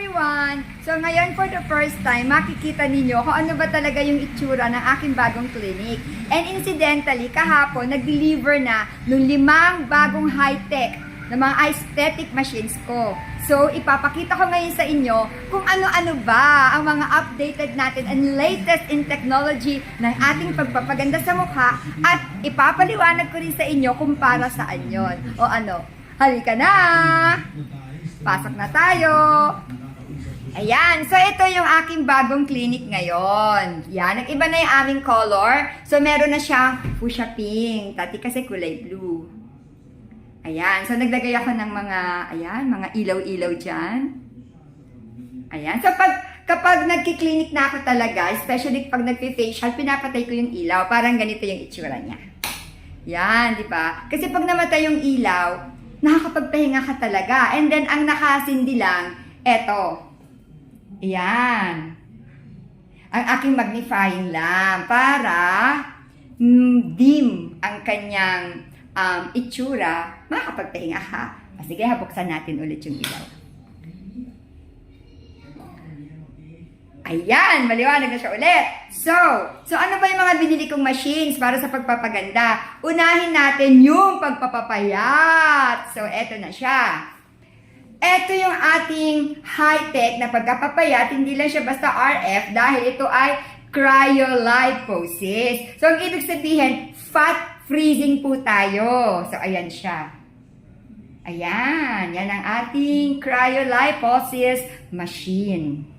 everyone! So ngayon for the first time, makikita ninyo kung ano ba talaga yung itsura ng aking bagong clinic. And incidentally, kahapon, nag-deliver na ng 5 bagong high-tech na mga aesthetic machines ko. So ipapakita ko ngayon sa inyo kung ano-ano ba ang mga updated natin and latest in technology ng ating pagpapaganda sa mukha at ipapaliwanag ko rin sa inyo kung para saan yon. O ano, halika na! Pasok na tayo! Ayan, so ito yung aking bagong clinic ngayon. Yan, nag-iba na yung aming color. So meron na siyang fuchsia pink, dati kasi kulay blue. Ayan, so naglagay ako ng mga ilaw-ilaw dyan. Ayan, so kapag nagki-clinic na ako talaga, especially pag nagpi-facial, pinapatay ko yung ilaw. Parang ganito yung itsura niya. Yan, di ba? Kasi pag namatay yung ilaw, nakakapagpahinga ka talaga. And then, ang nakasindi lang, eto. Ayan. Ang aking magnifying lamp para dim ang kanyang itsura, makakapagpahinga ka. Sige, buksan natin ulit yung ilaw. Ayan, maliwanag na siya ulit. So ano ba yung mga binili kong machines para sa pagpapaganda? Unahin natin yung pagpapapayat. So, eto na siya. Eto yung ating high-tech na pagpapapayat. Hindi lang siya basta RF dahil ito ay cryoliposis. So, ang ibig sabihin, fat freezing po tayo. So, ayan siya. Ayan, yan ang ating cryoliposis machine.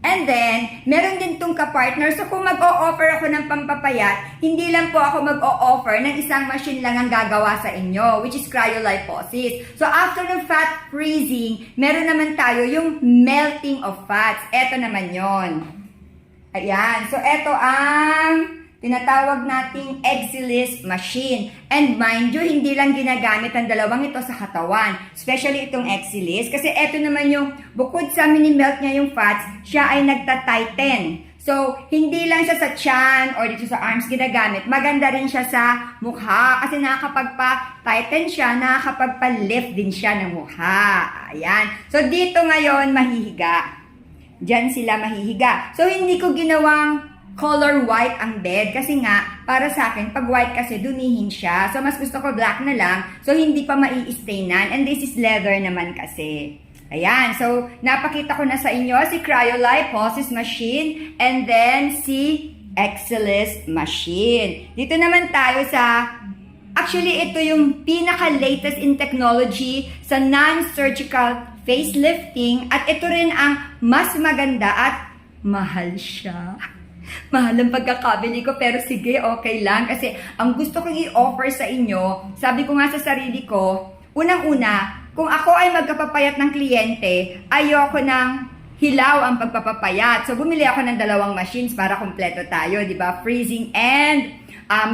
And then, meron din itong kapartner. So, kung mag-o-offer ako ng pampapayat, hindi lang po ako mag-o-offer ng isang machine lang ang gagawa sa inyo, which is cryoliposis. So, after ng fat freezing, meron naman tayo yung melting of fats. Ito naman yon. Ayan. So, ito ang tinatawag nating Exilis machine. And mind you, hindi lang ginagamit ang dalawang ito sa katawan. Especially itong Exilis. Kasi ito naman yung, bukod sa mini-melt niya yung fats, siya ay nagta-tighten. So, hindi lang siya sa tiyan or dito sa arms ginagamit. Maganda rin siya sa mukha. Kasi nakakapagpa-tighten siya, nakakapagpa-lift din siya ng mukha. Ayan. So, dito ngayon, mahihiga. Diyan sila mahihiga. So, hindi ko ginawang color white ang bed kasi nga, para sa akin, pag white kasi dumihin siya. So, mas gusto ko black na lang. So, hindi pa mai-stainan. And this is leather naman kasi. Ayan. So, napakita ko na sa inyo si cryoliposis machine and then si Exilis machine. Dito naman tayo sa, actually, ito yung pinaka-latest in technology sa non-surgical facelifting at ito rin ang mas maganda at mahal siya. Mahal ang pagkakabili ko pero sige, okay lang. Kasi ang gusto kong i-offer sa inyo, sabi ko nga sa sarili ko, unang-una, kung ako ay magpapapayat ng kliyente, ayoko ng hilaw ang pagpapapayat. So, bumili ako ng 2 machines para kompleto tayo, di ba? Freezing and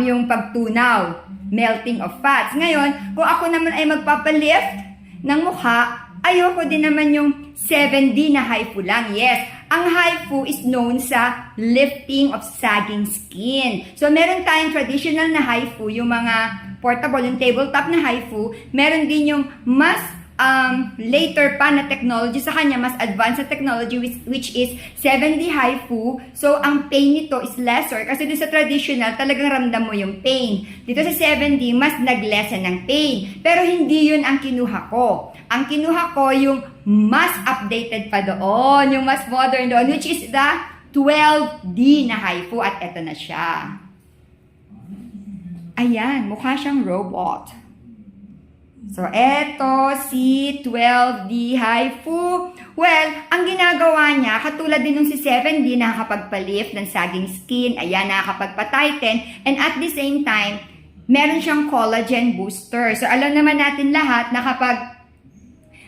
yung pagtunaw, melting of fats. Ngayon, kung ako naman ay magpapalift ng mukha, ayoko din naman yung 7D na HIFU lang. Yes, ang HIFU is known sa lifting of sagging skin. So, meron tayong traditional na HIFU, yung mga portable, yung tabletop na HIFU. Meron din yung mas later pa na technology sa kanya, mas advanced na technology which is 7D HIFU. So, ang pain nito is lesser kasi dito sa traditional, talagang ramdam mo yung pain. Dito sa 7D, mas nag-lessen ng pain. Pero hindi yun ang kinuha ko. Ang kinuha ko yung mas updated pa doon, yung mas modern doon, which is the 12D na HIFU at eto na siya. Ayan, mukha siyang robot. So, eto si 12D HIFU. Well, ang ginagawa niya, katulad din nung si 7D, nakakapagpa-lift ng sagging skin, ayan, nakakapagpa-tighten, and at the same time, meron siyang collagen booster. So, alam naman natin lahat na kapag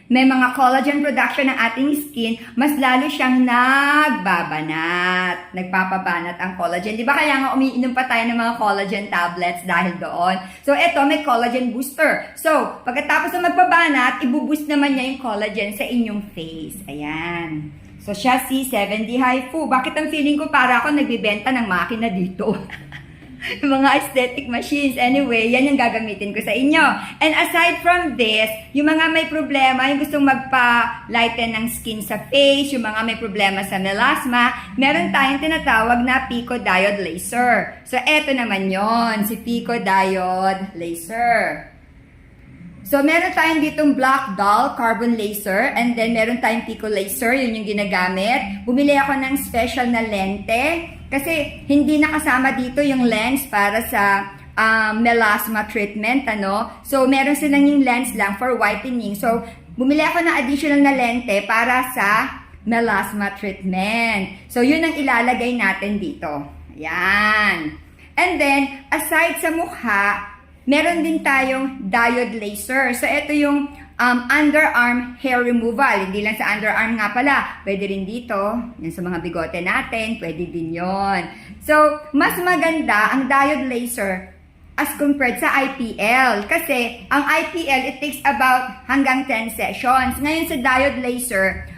may mga collagen production ng ating skin, mas lalo siyang nagbabanat. Nagpapabanat ang collagen. Di ba kaya nga umiinom pa tayo ng mga collagen tablets dahil doon? So, eto, may collagen booster. So, pagkatapos na magbabanat, ibuboost naman niya yung collagen sa inyong face. Ayan. So, siya si 7D HIFU. Bakit ang feeling ko para ako nagbibenta ng makina dito? Yung mga aesthetic machines. Anyway, yan yung gagamitin ko sa inyo. And aside from this, yung mga may problema, yung gustong magpa-lighten ng skin sa face, yung mga may problema sa melasma, meron tayong tinatawag na Pico Diode Laser. So, eto naman yon, si Pico Diode Laser. So, meron tayong ditong black dull carbon laser, and then meron tayong Pico laser, yun yung ginagamit. Bumili ako ng special na lente, kasi hindi nakasama dito yung lens para sa melasma treatment, ano. So, meron silang yung lens lang for whitening. So, bumili ako ng additional na lente para sa melasma treatment. So, yun ang ilalagay natin dito. Ayan. And then, aside sa mukha, meron din tayong diode laser. So, ito yung underarm hair removal. Hindi lang sa underarm nga pala. Pwede rin dito. Yan sa mga bigote natin. Pwede din yon. So, mas maganda ang diode laser as compared sa IPL. Kasi, ang IPL, it takes about hanggang 10 sessions. Ngayon sa diode laser,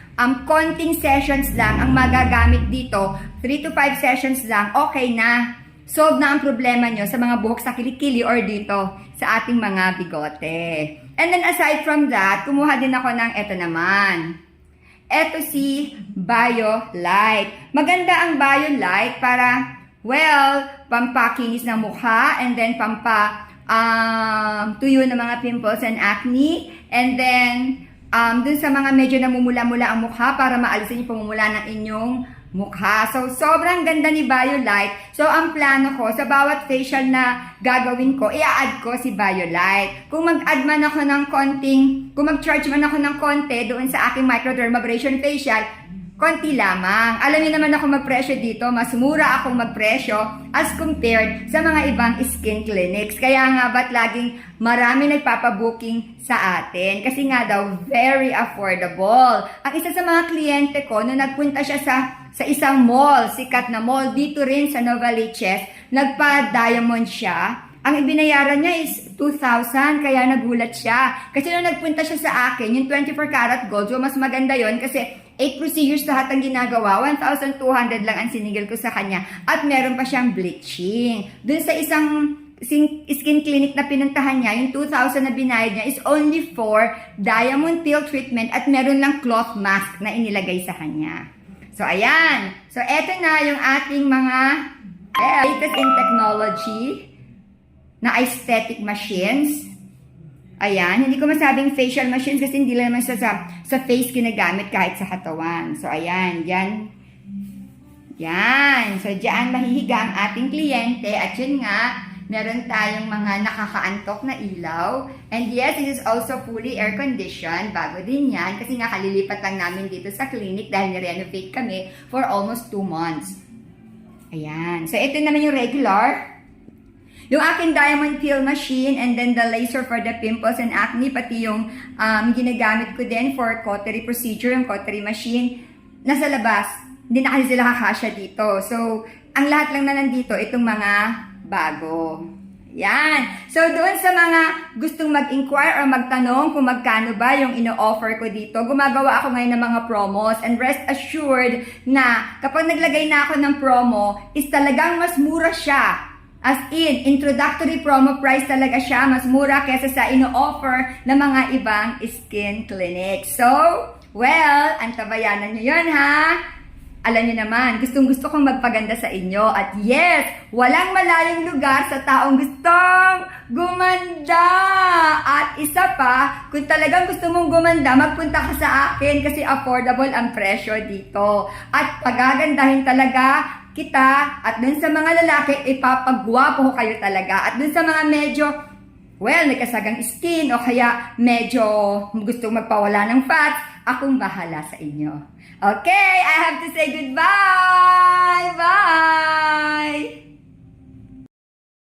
konting sessions lang ang magagamit dito. 3 to 5 sessions lang, okay na. Solve na ang problema nyo sa mga buhok sa kilikili or dito sa ating mga bigote. And then aside from that, kumuha din ako ng eto naman. Eto si BioLite. Maganda ang BioLite para, well, pampakinis ng mukha and then tuyo ng mga pimples and acne. And then, dun sa mga medyo namumula-mula ang mukha para maalisin yung pumumula ng inyong mukha. So, sobrang ganda ni BioLite. So, ang plano ko, sa bawat facial na gagawin ko, i-add ko si BioLite. Kung mag-add man ako ng kung mag-charge man ako ng konti doon sa aking microdermabrasion facial, konti lamang. Alam niyo naman ako magpresyo dito, mas mura akong magpresyo as compared sa mga ibang skin clinics. Kaya nga ba't laging marami nagpapabooking sa atin? Kasi nga daw, very affordable. Ang isa sa mga kliyente ko, nung nagpunta siya sa isang mall, sikat na mall, dito rin sa Novaliches, nagpa-diamond siya. Ang ibinayaran niya is 2,000, kaya nagulat siya. Kasi nung nagpunta siya sa akin, yung 24 karat gold, so mas maganda yon kasi 8 procedures lahat ang ginagawa, 1,200 lang ang sinigil ko sa kanya. At meron pa siyang bleaching. Doon sa isang skin clinic na pinuntahan niya, yung 2,000 na binayad niya is only for diamond peel treatment at meron lang cloth mask na inilagay sa kanya. So, ayan. So, eto na yung ating mga latest in technology na aesthetic machines. Ayan, hindi ko masabing facial machines kasi hindi lang naman sa face ginagamit kahit sa katawan. So, ayan, yan. Yan. So, diyan mahihiga ang ating kliyente at yun nga, meron tayong mga nakakaantok na ilaw. And yes, it is also fully air-conditioned. Bago din yan kasi nga kalilipat lang namin dito sa clinic dahil nirenovate kami for almost 2 months. Ayan. So, ito naman yung regular. Yung aking diamond peel machine and then the laser for the pimples and acne, pati yung ginagamit ko din for cautery procedure, yung cautery machine, nasa labas. Hindi na kasi sila kakasya dito. So, ang lahat lang na nandito, itong mga bago. Yan. So, doon sa mga gustong mag-inquire or magtanong kung magkano ba yung ino-offer ko dito, gumagawa ako ngayon ng mga promos and rest assured na kapag naglagay na ako ng promo, is talagang mas mura siya. As in, introductory promo price talaga siya, mas mura kesa sa ino-offer ng mga ibang skin clinic. So, well, antabayanan nyo yun ha. Alam niyo naman, gustong-gusto kong magpaganda sa inyo. At yes, walang malayong lugar sa taong gustong gumanda. At isa pa, kung talagang gusto mong gumanda, magpunta ka sa akin kasi affordable ang presyo dito. At pagagandahin talaga kita, at dun sa mga lalaki, ipapagwapo ko kayo talaga. At dun sa mga medyo, well, may kasagang skin, o kaya medyo gustong magpawala ng fats, akong bahala sa inyo. Okay, I have to say goodbye! Bye!